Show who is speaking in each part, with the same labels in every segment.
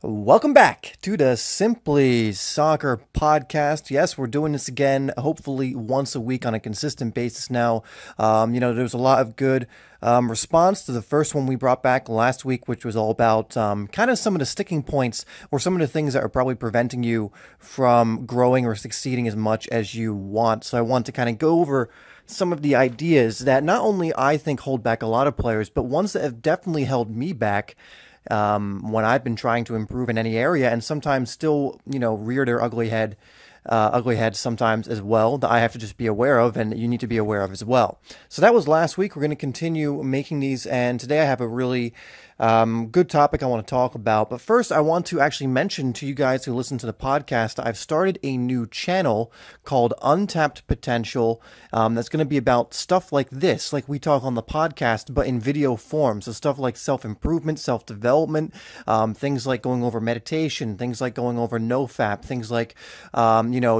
Speaker 1: Welcome back to the Simply Soccer podcast. Yes, we're doing this again, hopefully once a week on a consistent basis now. There was a lot of good response to the first one we brought back last week, which was all about kind of some of the sticking points or some of the things that are probably preventing you from growing or succeeding as much as you want. So I want to kind of go over some of the ideas that not only I think hold back a lot of players, but ones that have definitely held me back when I've been trying to improve in any area, and sometimes still, rear their ugly head sometimes as well, that I have to just be aware of and you need to be aware of as well. So that was last week. We're going to continue making these, and today I have a really good topic I want to talk about. But first, I want to actually mention to you guys who listen to the podcast, I've started a new channel called Untapped Potential. That's going to be about stuff like this, like we talk on the podcast, but in video form. So stuff like self-improvement, self-development, things like going over meditation, things like going over NoFap, things like,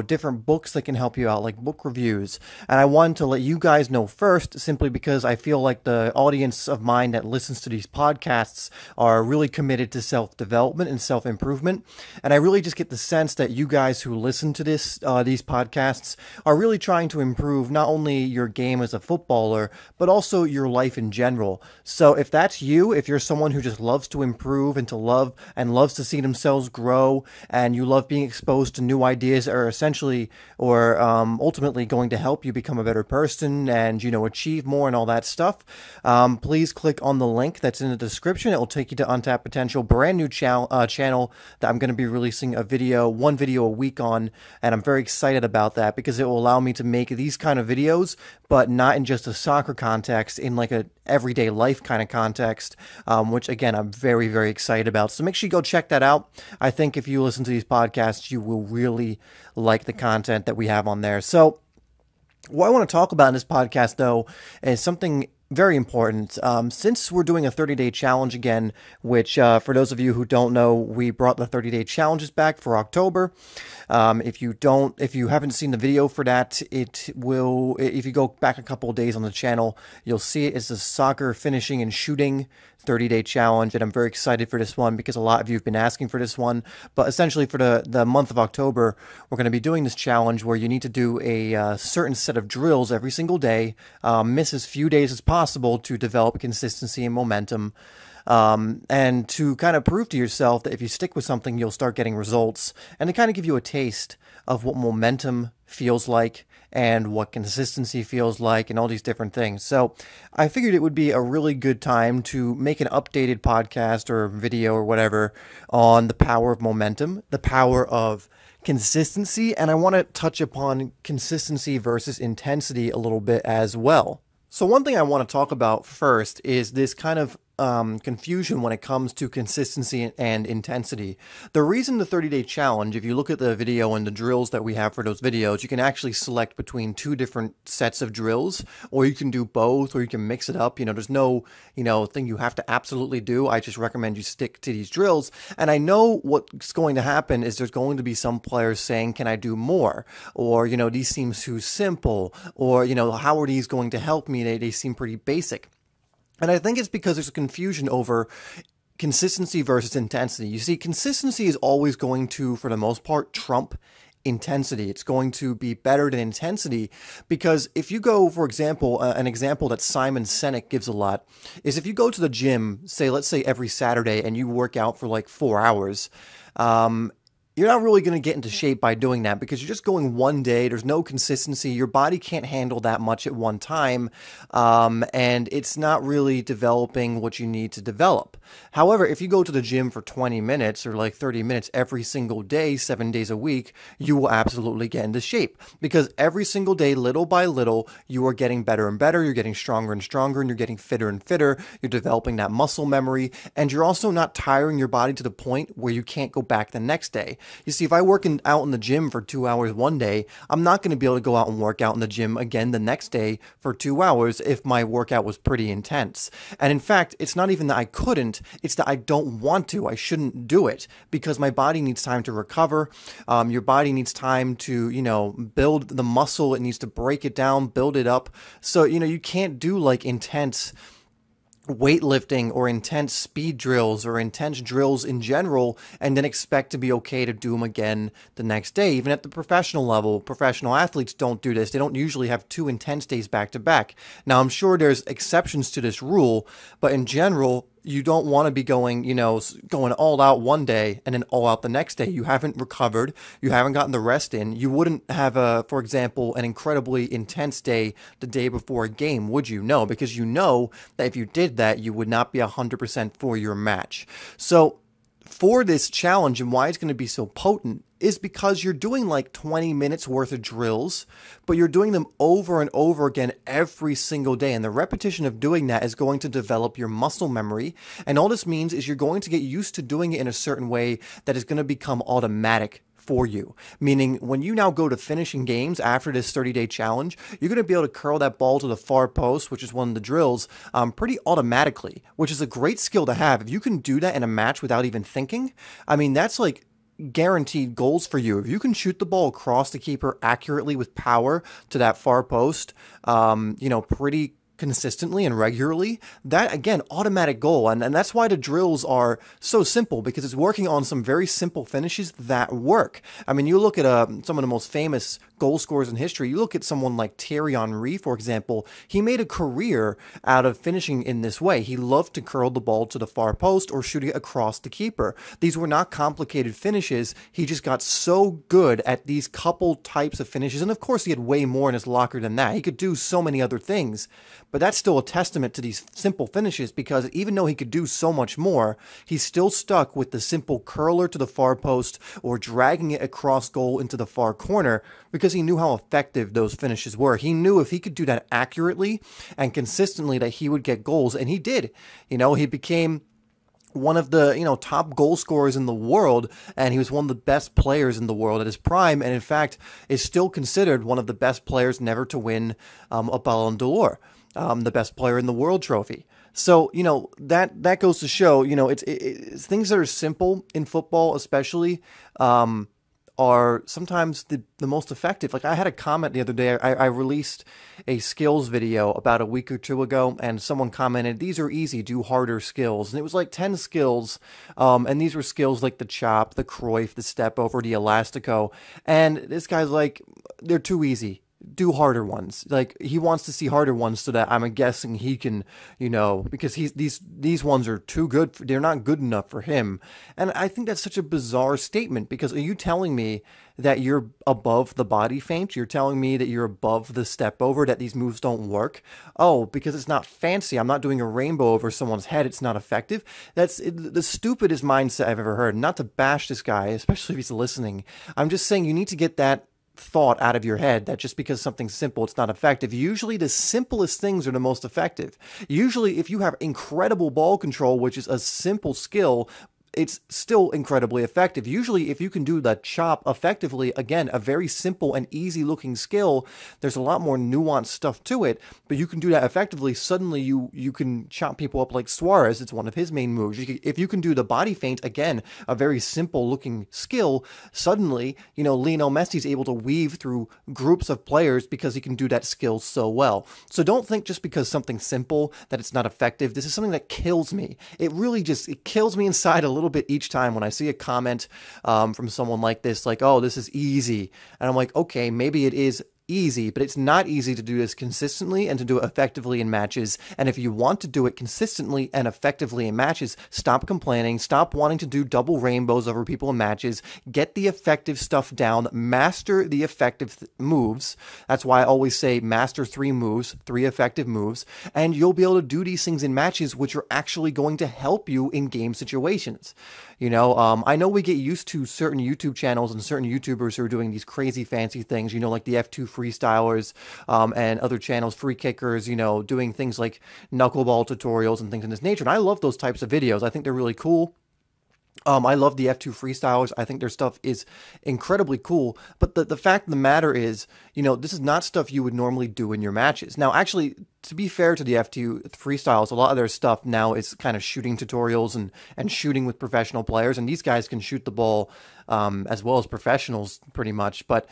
Speaker 1: different books that can help you out, like book reviews. And I wanted to let you guys know first, simply because I feel like the audience of mine that listens to these podcasts are really committed to self-development and self-improvement. And I really just get the sense that you guys who listen to these podcasts are really trying to improve not only your game as a footballer, but also your life in general. So if that's you, if you're someone who just loves to improve and loves to see themselves grow, and you love being exposed to new ideas that are essentially or ultimately going to help you become a better person and, achieve more and all that stuff, please click on the link that's in the description. It will take you to Untapped Potential, brand new channel that I'm going to be releasing one video a week on, and I'm very excited about that because it will allow me to make these kind of videos, but not in just a soccer context, in like a everyday life kind of context, which again, I'm very, very excited about. So make sure you go check that out. I think if you listen to these podcasts, you will really like the content that we have on there. So what I want to talk about in this podcast, though, is something very important. Since we're doing a 30-day challenge again, which for those of you who don't know, we brought the 30-day challenges back for October. If you haven't seen the video for that, if you go back a couple of days on the channel, you'll see it is the soccer finishing and shooting 30-day challenge, and I'm very excited for this one because a lot of you have been asking for this one. But essentially for the month of October, we're going to be doing this challenge where you need to do a certain set of drills every single day, miss as few days as possible to develop consistency and momentum, and to kind of prove to yourself that if you stick with something, you'll start getting results, and to kind of give you a taste of what momentum feels like and what consistency feels like and all these different things. So I figured it would be a really good time to make an updated podcast or video or whatever on the power of momentum, the power of consistency, and I want to touch upon consistency versus intensity a little bit as well. So one thing I want to talk about first is this kind of confusion when it comes to consistency and intensity. The reason the 30-day challenge, if you look at the video and the drills that we have for those videos, you can actually select between two different sets of drills, or you can do both, or you can mix it up. There's no, thing you have to absolutely do. I just recommend you stick to these drills. And I know what's going to happen is there's going to be some players saying, can I do more? Or, these seem too simple, or, how are these going to help me? They seem pretty basic. And I think it's because there's a confusion over consistency versus intensity. You see, consistency is always going to, for the most part, trump intensity. It's going to be better than intensity because if you go, for example, an example that Simon Sinek gives a lot is if you go to the gym, let's say every Saturday, and you work out for like 4 hours, you're not really going to get into shape by doing that because you're just going one day. There's no consistency. Your body can't handle that much at one time, and it's not really developing what you need to develop. However, if you go to the gym for 20 minutes or like 30 minutes every single day, 7 days a week, you will absolutely get into shape because every single day, little by little, you are getting better and better. You're getting stronger and stronger, and you're getting fitter and fitter. You're developing that muscle memory, and you're also not tiring your body to the point where you can't go back the next day. You see, if I work out in the gym for 2 hours one day, I'm not going to be able to go out and work out in the gym again the next day for 2 hours if my workout was pretty intense. And in fact, it's not even that I couldn't, it's that I don't want to. I shouldn't do it because my body needs time to recover. Your body needs time to, build the muscle. It needs to break it down, build it up. So, you can't do like intense weightlifting or intense speed drills or intense drills in general and then expect to be okay to do them again the next day. Even at the professional level, professional athletes don't do this. They don't usually have 2 intense days back to back. Now, I'm sure there's exceptions to this rule, but in general, you don't want to be going, going all out one day and then all out the next day. You haven't recovered. You haven't gotten the rest in. You wouldn't have for example, an incredibly intense day the day before a game, would you? No, because you know that if you did that, you would not be 100% for your match. So for this challenge and why it's going to be so potent is because you're doing like 20 minutes worth of drills, but you're doing them over and over again every single day. And the repetition of doing that is going to develop your muscle memory. And all this means is you're going to get used to doing it in a certain way that is going to become automatic for you. Meaning when you now go to finishing games after this 30-day challenge, you're going to be able to curl that ball to the far post, which is one of the drills, pretty automatically, which is a great skill to have. If you can do that in a match without even thinking, I mean, that's like guaranteed goals for you. If you can shoot the ball across the keeper accurately with power to that far post, pretty consistently and regularly, that again, automatic goal. And that's why the drills are so simple, because it's working on some very simple finishes that work. I mean, you look at some of the most famous goal scorers in history. You look at someone like Thierry Henry, for example. He made a career out of finishing in this way. He loved to curl the ball to the far post or shoot it across the keeper. These were not complicated finishes. He just got so good at these couple types of finishes. And of course, he had way more in his locker than that. He could do so many other things. But that's still a testament to these simple finishes, because even though he could do so much more, he's still stuck with the simple curler to the far post or dragging it across goal into the far corner, because he knew how effective those finishes were. He knew if he could do that accurately and consistently that he would get goals, and he did. He became one of the top goal scorers in the world, and he was one of the best players in the world at his prime, and in fact is still considered one of the best players never to win a Ballon d'Or. The best player in the world trophy. So, that goes to show, it's things that are simple in football, especially, are sometimes the most effective. Like I had a comment the other day, I released a skills video about a week or two ago, and someone commented, these are easy, do harder skills. And it was like 10 skills, and these were skills like the chop, the Cruyff, the step over, the elastico. And this guy's like, they're too easy. Do harder ones. Like he wants to see harder ones so that I'm guessing he can, because these ones are too good. They're not good enough for him. And I think that's such a bizarre statement, because are you telling me that you're above the body feint? You're telling me that you're above the step over, that these moves don't work? Oh, because it's not fancy. I'm not doing a rainbow over someone's head. It's not effective. That's the stupidest mindset I've ever heard. Not to bash this guy, especially if he's listening. I'm just saying you need to get that thought out of your head that just because something's simple, it's not effective. Usually the simplest things are the most effective. Usually if you have incredible ball control, which is a simple skill, it's still incredibly effective. Usually, if you can do the chop effectively, again, a very simple and easy looking skill, there's a lot more nuanced stuff to it, but you can do that effectively. Suddenly, you can chop people up like Suarez. It's one of his main moves. If you can do the body feint, again, a very simple looking skill, suddenly, Lionel Messi's able to weave through groups of players because he can do that skill so well. So don't think just because something's simple that it's not effective. This is something that kills me. It really it kills me inside a little bit each time when I see a comment from someone like this, like, oh, this is easy. And I'm like, okay, maybe it is easy, but it's not easy to do this consistently and to do it effectively in matches. And if you want to do it consistently and effectively in matches, stop complaining, stop wanting to do double rainbows over people in matches, get the effective stuff down, master the effective moves. That's why I always say master 3 moves, 3 effective moves, and you'll be able to do these things in matches, which are actually going to help you in game situations. I know we get used to certain YouTube channels and certain YouTubers who are doing these crazy fancy things, like the F2 freestylers and other channels, free kickers, doing things like knuckleball tutorials and things in this nature. And I love those types of videos. I think they're really cool. I love the F2 freestylers. I think their stuff is incredibly cool. But the fact of the matter is, this is not stuff you would normally do in your matches. Now, actually, to be fair to the F2 freestyles, a lot of their stuff now is kind of shooting tutorials and shooting with professional players. And these guys can shoot the ball as well as professionals pretty much. But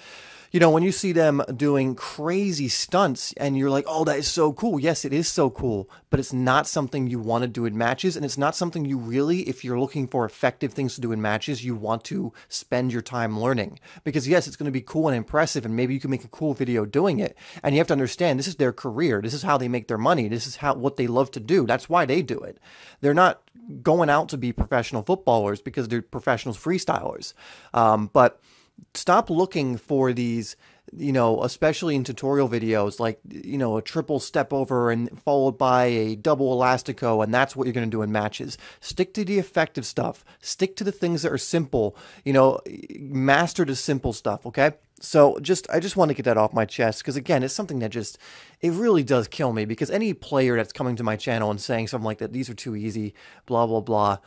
Speaker 1: When you see them doing crazy stunts and you're like, oh, that is so cool. Yes, it is so cool, but it's not something you want to do in matches. And it's not something you really, if you're looking for effective things to do in matches, you want to spend your time learning. Because yes, it's going to be cool and impressive, and maybe you can make a cool video doing it. And you have to understand, this is their career. This is how they make their money. This is what they love to do. That's why they do it. They're not going out to be professional footballers because they're professional freestylers. But stop looking for these, especially in tutorial videos, like, a triple step over and followed by a double elastico, and that's what you're going to do in matches. Stick to the effective stuff. Stick to the things that are simple, master the simple stuff, okay? So I just want to get that off my chest, because again, it's something that it really does kill me, because any player that's coming to my channel and saying something like that, these are too easy, blah, blah, blah.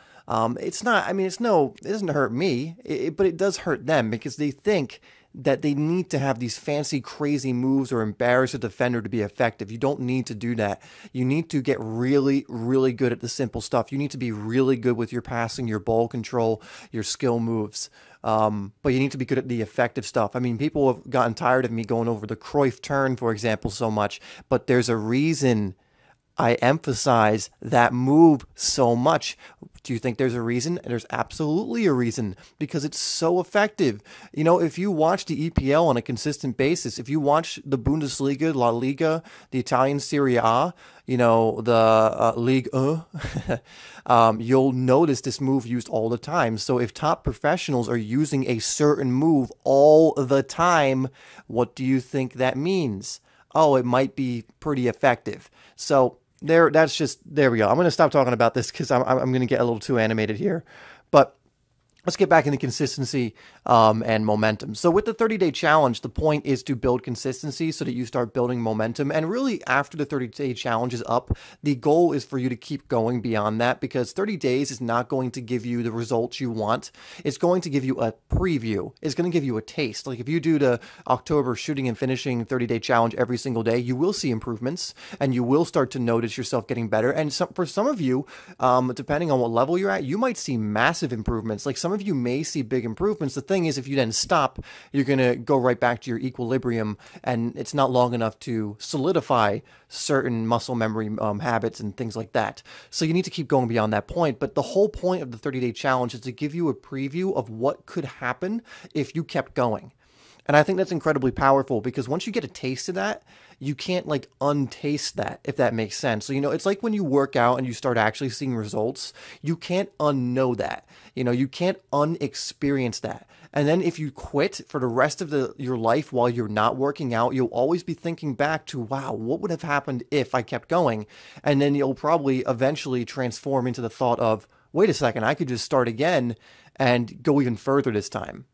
Speaker 1: It's not, it doesn't hurt me, but it does hurt them, because they think that they need to have these fancy, crazy moves or embarrass a defender to be effective. You don't need to do that. You need to get really, really good at the simple stuff. You need to be really good with your passing, your ball control, your skill moves. But you need to be good at the effective stuff. People have gotten tired of me going over the Cruyff turn, for example, so much, but there's a reason I emphasize that move so much. Do you think there's a reason? There's absolutely a reason, because it's so effective. If you watch the EPL on a consistent basis, if you watch the Bundesliga, La Liga, the Italian Serie A, the Ligue 1, you'll notice this move used all the time. So if top professionals are using a certain move all the time, what do you think that means? Oh, it might be pretty effective. So there we go. I'm going to stop talking about this because I'm going to get a little too animated here. But let's get back into consistency and momentum. So with the 30-day challenge, the point is to build consistency so that you start building momentum. And really, after the 30-day challenge is up, the goal is for you to keep going beyond that, because 30 days is not going to give you the results you want. It's going to give you a preview. It's going to give you a taste. Like if you do the October shooting and finishing 30-day challenge every single day, you will see improvements and you will start to notice yourself getting better. And for some of you, depending on what level you're at, you might see massive improvements. Like some of you may see big improvements. The thing is, if you then stop, you're going to go right back to your equilibrium, and it's not long enough to solidify certain muscle memory habits and things like that. So you need to keep going beyond that point. But the whole point of the 30-day challenge is to give you a preview of what could happen if you kept going. And I think that's incredibly powerful, because once you get a taste of that, you can't like untaste that, if that makes sense. So, it's like when you work out and you start actually seeing results, you can't unknow that. You can't unexperience that. And then if you quit for the rest of your life while you're not working out, you'll always be thinking back to, wow, what would have happened if I kept going? And then you'll probably eventually transform into the thought of, wait a second, I could just start again and go even further this time.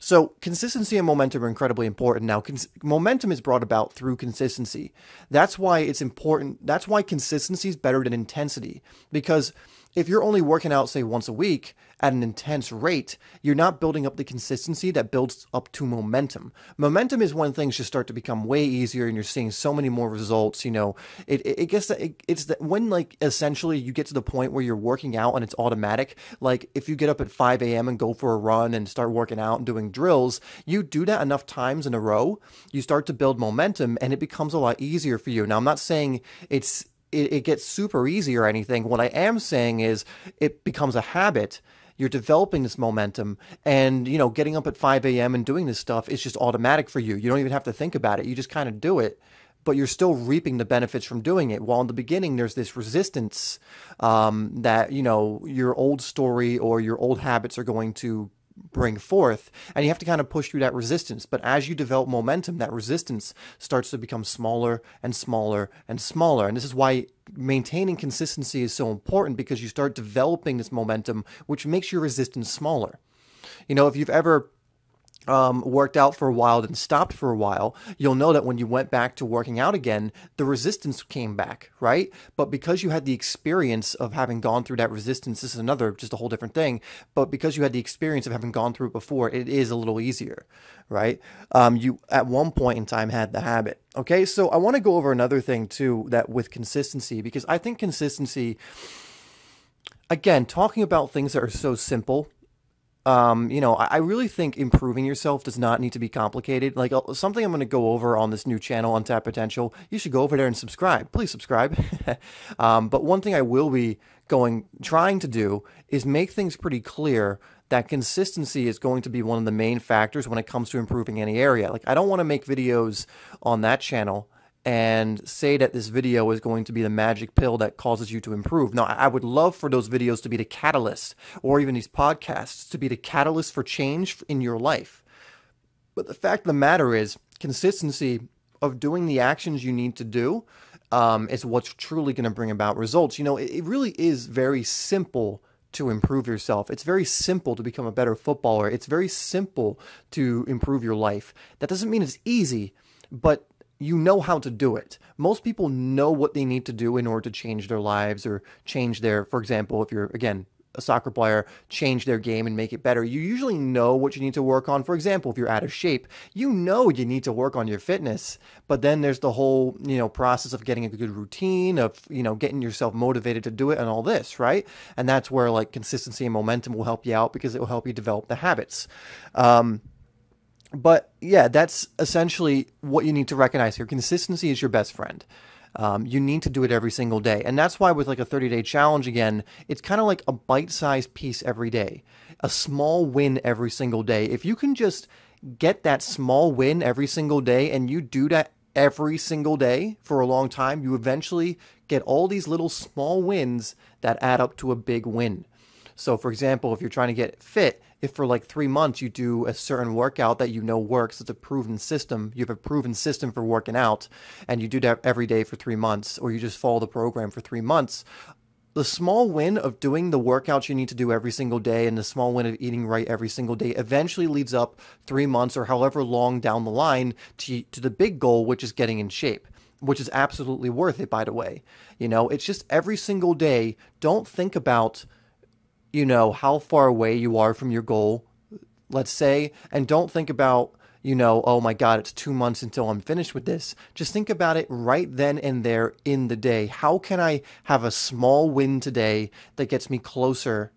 Speaker 1: So consistency and momentum are incredibly important. Now, momentum is brought about through consistency. That's why it's important. That's why consistency is better than intensity, because if you're only working out, say, once a week at an intense rate, you're not building up the consistency that builds up to momentum. Momentum is when things just start to become way easier and you're seeing so many more results. It's that when, like, essentially you get to the point where you're working out and it's automatic. Like if you get up at 5 a.m. and go for a run and start working out and doing drills, you do that enough times in a row, you start to build momentum and it becomes a lot easier for you. Now, I'm not saying it gets super easy or anything. What I am saying is it becomes a habit. You're developing this momentum, and getting up at 5 a.m. and doing this stuff is just automatic for you. You don't even have to think about it. You just kind of do it, but you're still reaping the benefits from doing it. While in the beginning, there's this resistance that your old story or your old habits are going to bring forth, and you have to kind of push through that resistance. But as you develop momentum, that resistance starts to become smaller and smaller and smaller. And this is why maintaining consistency is so important, because you start developing this momentum, which makes your resistance smaller. If you've ever worked out for a while and stopped for a while, you'll know that when you went back to working out again, the resistance came back, right? But because you had the experience of having gone through that resistance, this is just a whole different thing, but because you had the experience of having gone through it before, it is a little easier, right? You at one point in time had the habit. Okay, so I want to go over another thing too, that with consistency, because I think consistency, again, talking about things that are so simple, I really think improving yourself does not need to be complicated. Like something I'm going to go over on this new channel, Untapped Potential. You should go over there and subscribe. Please subscribe. But one thing I will be trying to do is make things pretty clear that consistency is going to be one of the main factors when it comes to improving any area. Like I don't want to make videos on that channel and say that this video is going to be the magic pill that causes you to improve. Now, I would love for those videos to be the catalyst, or even these podcasts to be the catalyst for change in your life. But the fact of the matter is, consistency of doing the actions you need to do is what's truly going to bring about results. It really is very simple to improve yourself. It's very simple to become a better footballer. It's very simple to improve your life. That doesn't mean it's easy, but you know how to do it. Most people know what they need to do in order to change their lives or change their, for example, if you're, again, a soccer player, change their game and make it better. You usually know what you need to work on. For example, if you're out of shape, you know you need to work on your fitness. But then there's the whole, process of getting a good routine, of, getting yourself motivated to do it and all this, right? And that's where like consistency and momentum will help you out because it will help you develop the habits. But yeah, that's essentially what you need to recognize here. Consistency is your best friend. You need to do it every single day. And that's why with like a 30-day challenge, again, it's kind of like a bite-sized piece every day, a small win every single day. If you can just get that small win every single day and you do that every single day for a long time, you eventually get all these little small wins that add up to a big win. So for example, if you're trying to get fit, if for like 3 months you do a certain workout that you know works, it's a proven system, you have a proven system for working out, and you do that every day for 3 months, or you just follow the program for 3 months, the small win of doing the workouts you need to do every single day and the small win of eating right every single day eventually leads up 3 months or however long down the line to the big goal, which is getting in shape. Which is absolutely worth it, by the way. It's just every single day, don't think about how far away you are from your goal, let's say, and don't think about, oh my God, it's 2 months until I'm finished with this. Just think about it right then and there in the day. How can I have a small win today that gets me closer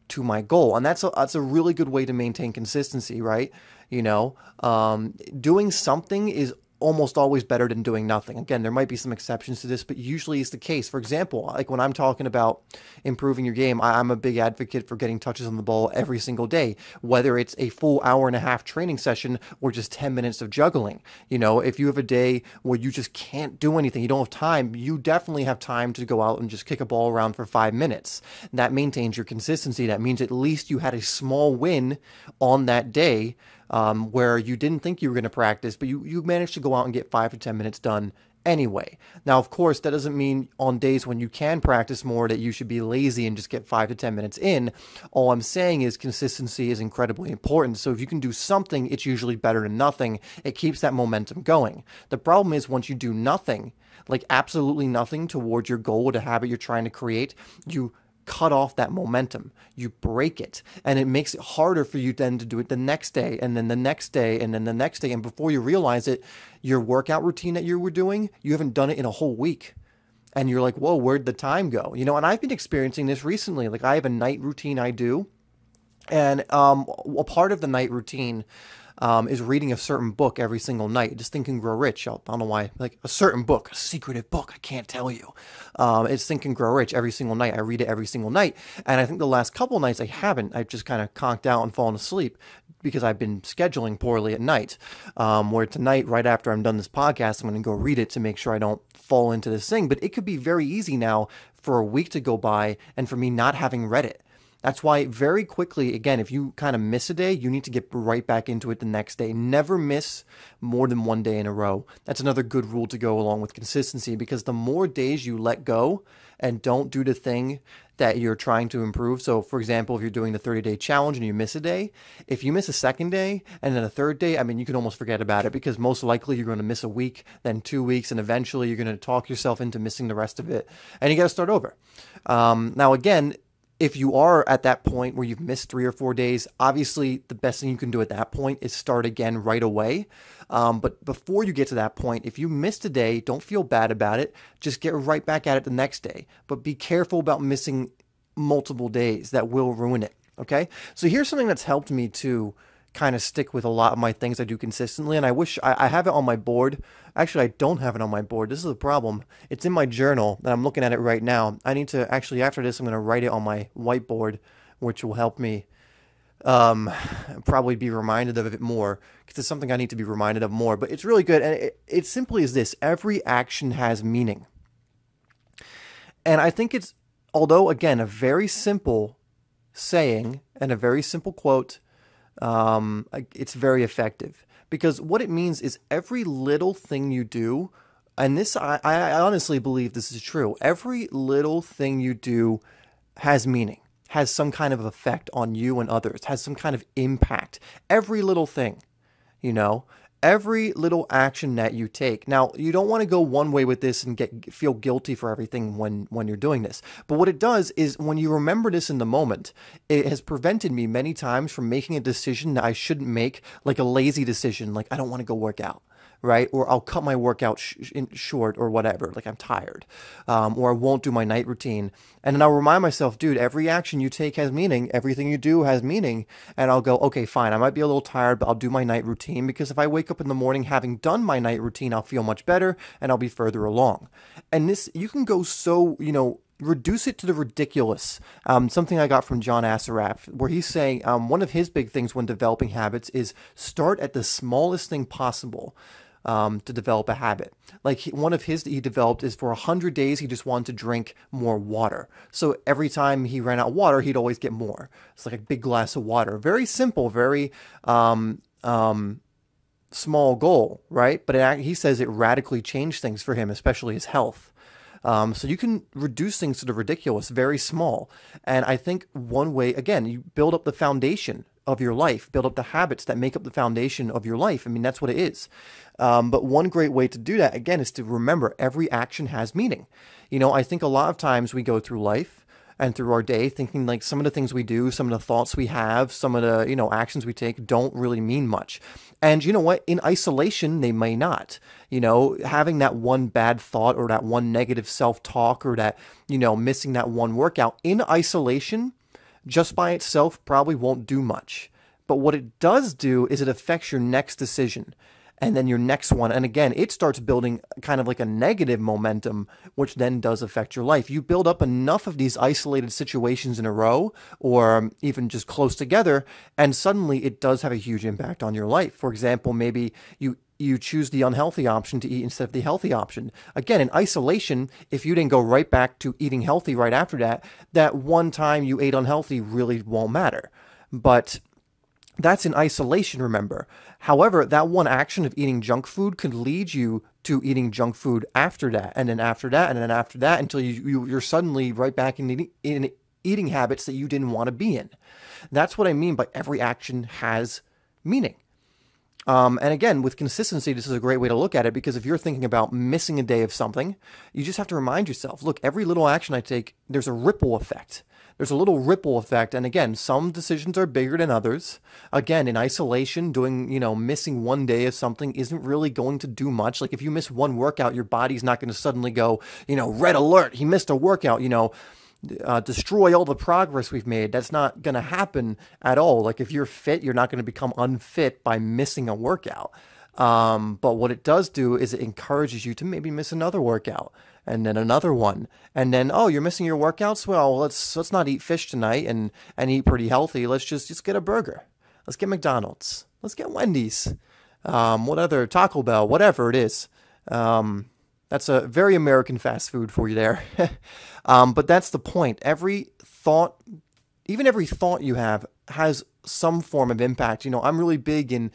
Speaker 1: to my goal? And that's a really good way to maintain consistency, right? Doing something is almost always better than doing nothing. Again, there might be some exceptions to this, but usually it's the case. For example, like when I'm talking about improving your game, I'm a big advocate for getting touches on the ball every single day, whether it's a full hour-and-a-half training session or just 10 minutes of juggling. If you have a day where you just can't do anything, you don't have time, you definitely have time to go out and just kick a ball around for 5 minutes. That maintains your consistency. That means at least you had a small win on that day, where you didn't think you were going to practice, but you managed to go out and get 5 to 10 minutes done anyway. Now, of course, that doesn't mean on days when you can practice more that you should be lazy and just get 5 to 10 minutes in. All I'm saying is consistency is incredibly important. So if you can do something, it's usually better than nothing. It keeps that momentum going. The problem is once you do nothing, like absolutely nothing towards your goal or the habit you're trying to create, you cut off that momentum, you break it, and it makes it harder for you then to do it the next day, and then the next day, and then the next day, and before you realize it, your workout routine that you were doing, you haven't done it in a whole week, and you're like, whoa, where'd the time go? And I've been experiencing this recently. Like I have a night routine I do, and a part of the night routine is reading a certain book every single night. Just Think and Grow Rich. I don't know why. Like a certain book, a secretive book. I can't tell you. It's Think and Grow Rich every single night. I read it every single night. And I think the last couple of nights I haven't. I've just kind of conked out and fallen asleep because I've been scheduling poorly at night. Where tonight, right after I'm done this podcast, I'm going to go read it to make sure I don't fall into this thing. But it could be very easy now for a week to go by and for me not having read it. That's why very quickly, again, if you kind of miss a day, you need to get right back into it the next day. Never miss more than 1 day in a row. That's another good rule to go along with consistency, because the more days you let go and don't do the thing that you're trying to improve. So for example, if you're doing the 30-day challenge and you miss a day, if you miss a second day and then a third day, I mean, you can almost forget about it, because most likely you're going to miss a week, then 2 weeks, and eventually you're going to talk yourself into missing the rest of it. And you got to start over. Now, again, if you are at that point where you've missed 3 or 4 days, obviously the best thing you can do at that point is start again right away. But before you get to that point, if you missed a day, don't feel bad about it. Just get right back at it the next day. But be careful about missing multiple days. That will ruin it. Okay. So here's something that's helped me to kind of stick with a lot of my things I do consistently. And I wish I have it on my board. Actually, I don't have it on my board. This is the problem. It's in my journal and I'm looking at it right now. I need to actually, after this, I'm going to write it on my whiteboard, which will help me um, probably be reminded of it more because it's something I need to be reminded of more. But it's really good. And it simply is this: every action has meaning. And I think it's, although, again, a very simple saying and a very simple quote, it's very effective because what it means is every little thing you do, and this, I honestly believe this is true, every little thing you do has meaning, has some kind of effect on you and others, has some kind of impact. Every little thing, you know, every little action that you take. Now, you don't want to go one way with this and feel guilty for everything when you're doing this. But what it does is when you remember this in the moment, it has prevented me many times from making a decision that I shouldn't make, like a lazy decision, like I don't want to go work out. Right? Or I'll cut my workout short or whatever, like I'm tired. Or I won't do my night routine. And then I'll remind myself, dude, every action you take has meaning. Everything you do has meaning. And I'll go, okay, fine. I might be a little tired, but I'll do my night routine because if I wake up in the morning having done my night routine, I'll feel much better and I'll be further along. And this, you can go so, reduce it to the ridiculous. Something I got from John Assaraf, where he's saying one of his big things when developing habits is start at the smallest thing possible. To develop a habit. Like one of his that he developed is for 100 days, he just wanted to drink more water. So every time he ran out of water, he'd always get more. It's like a big glass of water. Very simple, very small goal, right? But he says it radically changed things for him, especially his health. So you can reduce things to the ridiculous, very small. And I think one way, again, you build up the foundation of your life, build up the habits that make up the foundation of your life. I mean, that's what it is. But one great way to do that, again, is to remember every action has meaning. I think a lot of times we go through life and through our day thinking like some of the things we do, some of the thoughts we have, some of the, actions we take don't really mean much. And you know what? In isolation, they may not. Having that one bad thought or that one negative self-talk or that, missing that one workout in isolation, just by itself probably won't do much. But what it does do is it affects your next decision and then your next one. And again, it starts building kind of like a negative momentum, which then does affect your life. You build up enough of these isolated situations in a row or even just close together, and suddenly it does have a huge impact on your life. For example, maybe you choose the unhealthy option to eat instead of the healthy option. Again, in isolation, if you didn't go right back to eating healthy right after that, that one time you ate unhealthy really won't matter. But that's in isolation, remember. However, that one action of eating junk food could lead you to eating junk food after that, and then after that, and then after that, until you're suddenly right back in eating habits that you didn't want to be in. That's what I mean by every action has meaning. And again, with consistency, this is a great way to look at it because if you're thinking about missing a day of something, you just have to remind yourself, look, every little action I take, there's a ripple effect. There's a little ripple effect. And again, some decisions are bigger than others. Again, in isolation, missing one day of something isn't really going to do much. Like if you miss one workout, your body's not going to suddenly go, red alert, he missed a workout, destroy all the progress we've made. That's not going to happen at all. Like if you're fit, you're not going to become unfit by missing a workout. But what it does do is it encourages you to maybe miss another workout and then another one. And then, oh, you're missing your workouts? Well, let's not eat fish tonight and eat pretty healthy. Let's just get a burger. Let's get McDonald's. Let's get Wendy's. What other, Taco Bell, whatever it is. That's a very American fast food for you there. But that's the point. Every thought, even every thought you have has some form of impact. I'm really big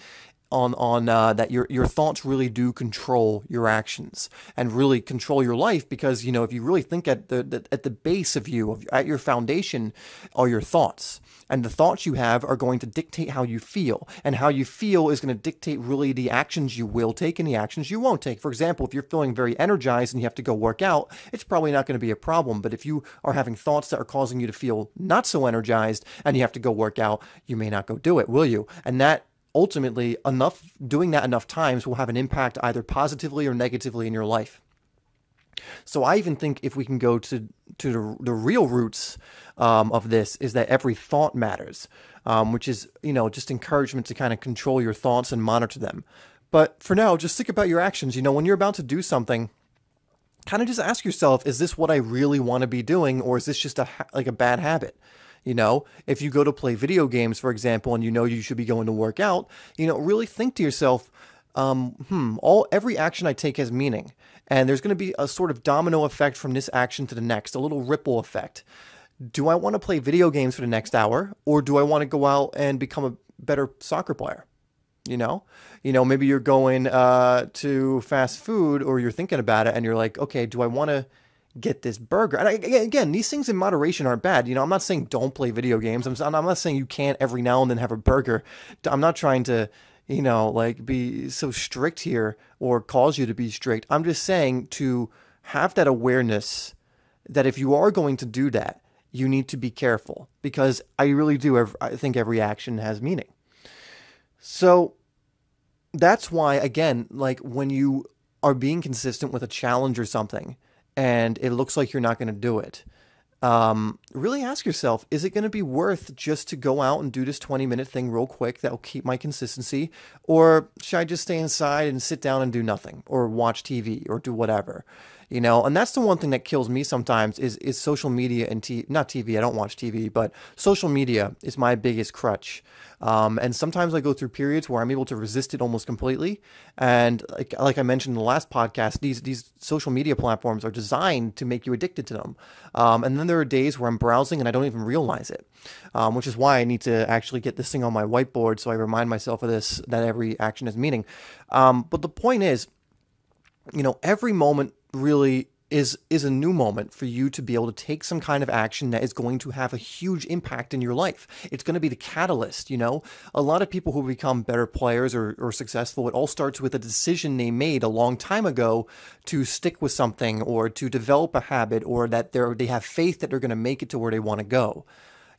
Speaker 1: on that your thoughts really do control your actions and really control your life because, if you really think at the base of you, at your foundation are your thoughts. And the thoughts you have are going to dictate how you feel. And how you feel is going to dictate really the actions you will take and the actions you won't take. For example, if you're feeling very energized and you have to go work out, it's probably not going to be a problem. But if you are having thoughts that are causing you to feel not so energized and you have to go work out, you may not go do it, will you? And that ultimately, doing that enough times will have an impact either positively or negatively in your life. So I even think if we can go to the real roots of this is that every thought matters, which is, just encouragement to kind of control your thoughts and monitor them. But for now, just think about your actions. When you're about to do something, kind of just ask yourself, is this what I really want to be doing, or is this just like a bad habit? If you go to play video games, for example, and you should be going to work out, really think to yourself, every action I take has meaning, and there's going to be a sort of domino effect from this action to the next, a little ripple effect. Do I want to play video games for the next hour, or do I want to go out and become a better soccer player? Maybe you're going to fast food, or you're thinking about it and you're like, okay, do I want to get this burger? And again, these things in moderation aren't bad. I'm not saying don't play video games. I'm not saying you can't every now and then have a burger. I'm not trying to, like be so strict here or cause you to be strict. I'm just saying to have that awareness that if you are going to do that, you need to be careful, because I really do. I think every action has meaning. So that's why, again, like when you are being consistent with a challenge or something and it looks like you're not going to do it, really ask yourself, is it going to be worth just to go out and do this 20-minute thing real quick that will keep my consistency? Or should I just stay inside and sit down and do nothing, or watch TV, or do whatever? And that's the one thing that kills me sometimes is social media and not TV. I don't watch TV, but social media is my biggest crutch. And sometimes I go through periods where I'm able to resist it almost completely. And like I mentioned in the last podcast, these social media platforms are designed to make you addicted to them. And then there are days where I'm browsing and I don't even realize it, which is why I need to actually get this thing on my whiteboard so I remind myself of this, that every action has meaning. But the point is, every moment really is a new moment for you to be able to take some kind of action that is going to have a huge impact in your life. It's going to be the catalyst. A lot of people who become better players or successful, it all starts with a decision they made a long time ago to stick with something, or to develop a habit, or that they have faith that they're going to make it to where they want to go.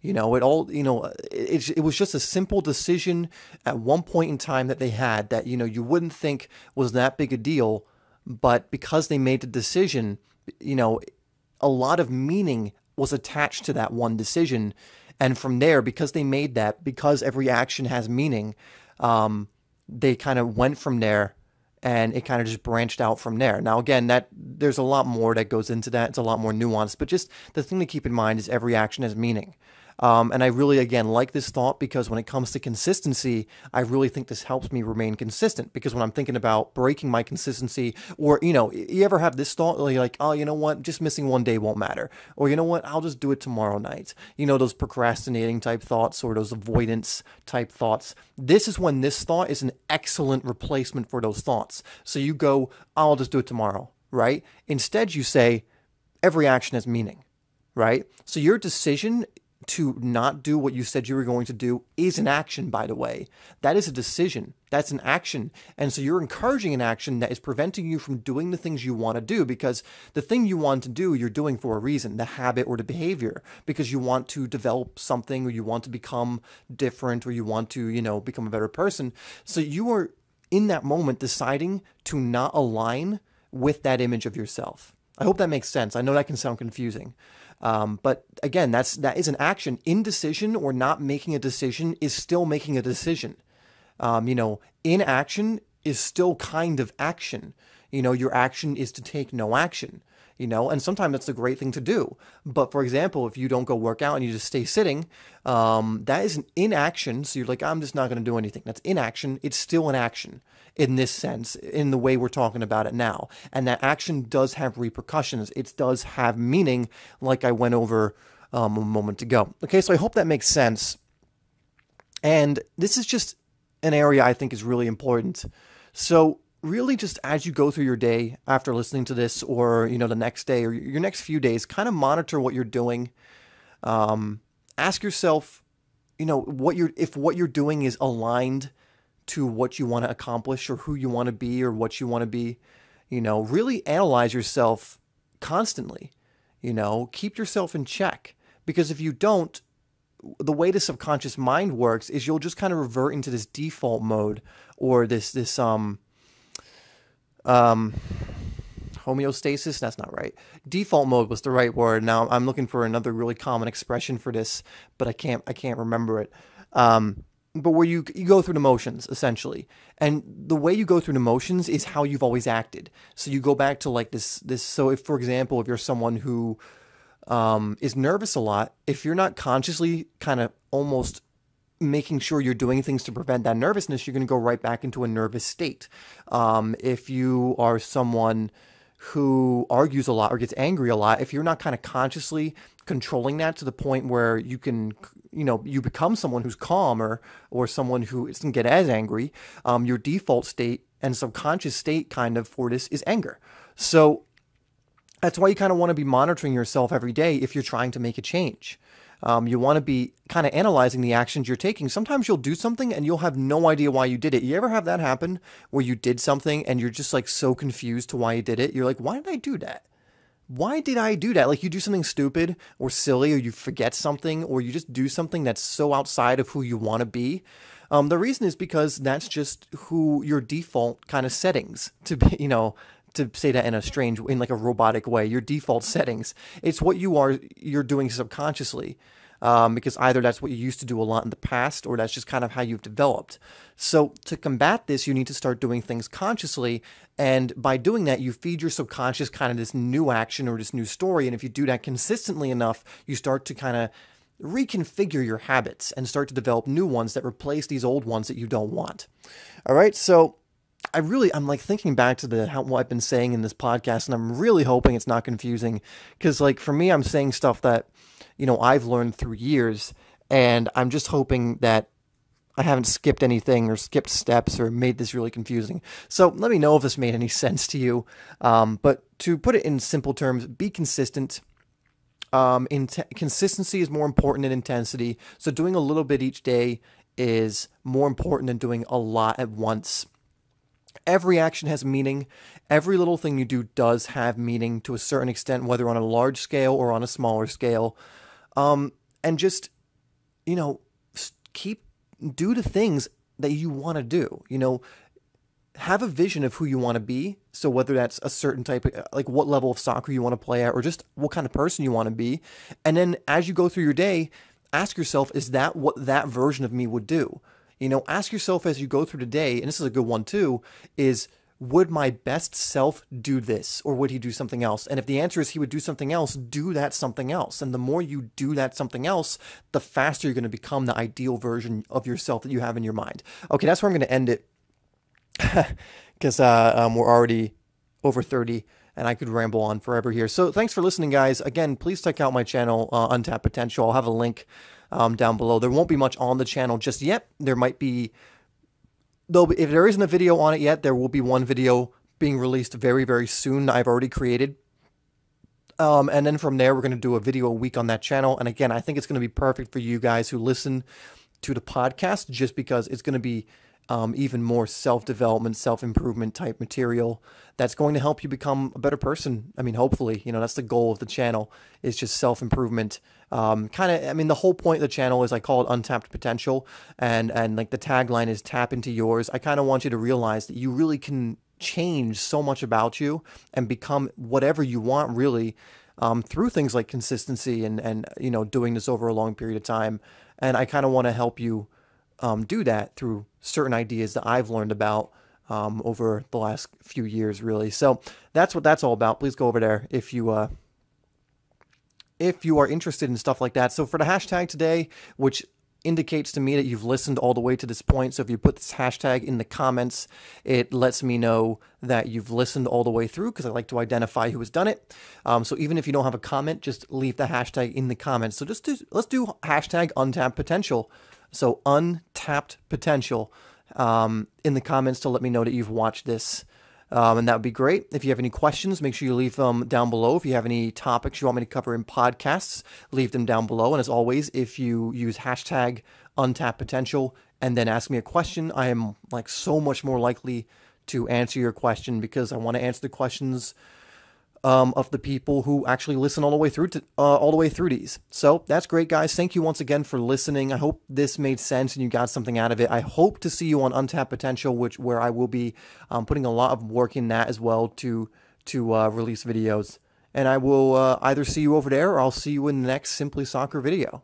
Speaker 1: It was just a simple decision at one point in time that they had that, you wouldn't think was that big a deal. But because they made the decision, a lot of meaning was attached to that one decision. And from there, because they made that, because every action has meaning, they kind of went from there, and it kind of just branched out from there. Now, again, there's a lot more that goes into that. It's a lot more nuanced, but just the thing to keep in mind is every action has meaning. And I really, again, like this thought, because when it comes to consistency, I really think this helps me remain consistent, because when I'm thinking about breaking my consistency, or, you ever have this thought, like, oh, you know what, just missing one day won't matter. Or, you know what, I'll just do it tomorrow night. Those procrastinating type thoughts, or those avoidance type thoughts. This is when this thought is an excellent replacement for those thoughts. So you go, I'll just do it tomorrow, right? Instead, you say, every action has meaning, right? So your decision to not do what you said you were going to do is an action, by the way. That is a decision. That's an action. And so you're encouraging an action that is preventing you from doing the things you want to do, because the thing you want to do, you're doing for a reason, the habit or the behavior, because you want to develop something, or you want to become different, or you want to, become a better person. So you are in that moment deciding to not align with that image of yourself. I hope that makes sense. I know that can sound confusing. But again, that is an action. Indecision, or not making a decision, is still making a decision. Inaction is still kind of action. Your action is to take no action, and sometimes that's a great thing to do. But for example, if you don't go work out and you just stay sitting, that is an inaction. So you're like, I'm just not going to do anything. That's inaction. It's still an action in this sense, in the way we're talking about it now. And that action does have repercussions. It does have meaning, like I went over a moment ago. Okay, so I hope that makes sense. And this is just an area I think is really important. So really, just as you go through your day after listening to this, or, the next day, or your next few days, kind of monitor what you're doing. Ask yourself, if what you're doing is aligned to what you want to accomplish, or who you want to be, or what you want to be. Really analyze yourself constantly. Keep yourself in check, because if you don't, the way the subconscious mind works is you'll just kind of revert into this default mode, or this homeostasis. That's not right. Default mode was the right word. Now I'm looking for another really common expression for this, but I can't remember it. But where you go through the motions, essentially. And the way you go through the motions is how you've always acted. So you go back to like this, so if, for example, if you're someone who is nervous a lot, if you're not consciously kind of almost making sure you're doing things to prevent that nervousness, you're going to go right back into a nervous state. If you are someone who argues a lot or gets angry a lot, if you're not kind of consciously controlling that to the point where you can, you become someone who's calmer or someone who doesn't get as angry, your default state and subconscious state kind of for this is anger. So that's why you kind of want to be monitoring yourself every day if you're trying to make a change. You want to be kind of analyzing the actions you're taking. Sometimes you'll do something and you'll have no idea why you did it. You ever have that happen where you did something and you're just like so confused to why you did it? You're like, why did I do that? Why did I do that? Like you do something stupid or silly, or you forget something, or you just do something that's so outside of who you want to be. The reason is because that's just who your default kind of settings to be, to say that in like a robotic way, your default settings. It's what you're doing subconsciously, because either that's what you used to do a lot in the past, or that's just kind of how you've developed. So to combat this, you need to start doing things consciously. And by doing that, you feed your subconscious kind of this new action or this new story. And if you do that consistently enough, you start to kind of reconfigure your habits and start to develop new ones that replace these old ones that you don't want. All right. So I'm like thinking back to what I've been saying in this podcast, and I'm really hoping it's not confusing, because like for me, I'm saying stuff that, I've learned through years, and I'm just hoping that I haven't skipped anything or skipped steps or made this really confusing. So let me know if this made any sense to you. But to put it in simple terms, be consistent. Consistency is more important than intensity. So doing a little bit each day is more important than doing a lot at once. Every action has meaning. Every little thing you do does have meaning to a certain extent, whether on a large scale or on a smaller scale. And just, do the things that you want to do, have a vision of who you want to be. So whether that's a certain type of, like what level of soccer you want to play at, or just what kind of person you want to be. And then as you go through your day, ask yourself, is that what that version of me would do? Ask yourself as you go through the day, and this is a good one too, is would my best self do this, or would he do something else? And if the answer is he would do something else, do that something else. And the more you do that something else, the faster you're going to become the ideal version of yourself that you have in your mind. Okay, that's where I'm going to end it, because we're already over 30. And I could ramble on forever here. So thanks for listening, guys. Again, please check out my channel, Untapped Potential. I'll have a link down below. There won't be much on the channel just yet. There might be, though, if there isn't a video on it yet, there will be one video being released very, very soon that I've already created. And then from there, we're going to do a video a week on that channel. And again, I think it's going to be perfect for you guys who listen to the podcast, just because it's going to be even more self-development, self-improvement type material that's going to help you become a better person. I mean, hopefully, that's the goal of the channel, is just self-improvement. The whole point of the channel is I call it Untapped Potential, and like the tagline is tap into yours. I kind of want you to realize that you really can change so much about you and become whatever you want, really, through things like consistency and doing this over a long period of time. And I kind of want to help you do that through certain ideas that I've learned about over the last few years, really. So that's what that's all about. Please go over there if you are interested in stuff like that. So for the hashtag today, which indicates to me that you've listened all the way to this point. So if you put this hashtag in the comments, it lets me know that you've listened all the way through, because I like to identify who has done it. So even if you don't have a comment, just leave the hashtag in the comments. So let's do hashtag Untapped Potential. So Untapped Potential in the comments to let me know that you've watched this. And that would be great. If you have any questions, make sure you leave them down below. If you have any topics you want me to cover in podcasts, leave them down below. And as always, if you use hashtag Untapped Potential and then ask me a question, I am like so much more likely to answer your question, because I want to answer the questions of the people who actually listen all the way through these. So that's great, guys. Thank you once again for listening. I hope this made sense and you got something out of it. I hope to see you on Untapped Potential, where I will be putting a lot of work in that as well to to release videos. And I will either see you over there or I'll see you in the next Simply Soccer video.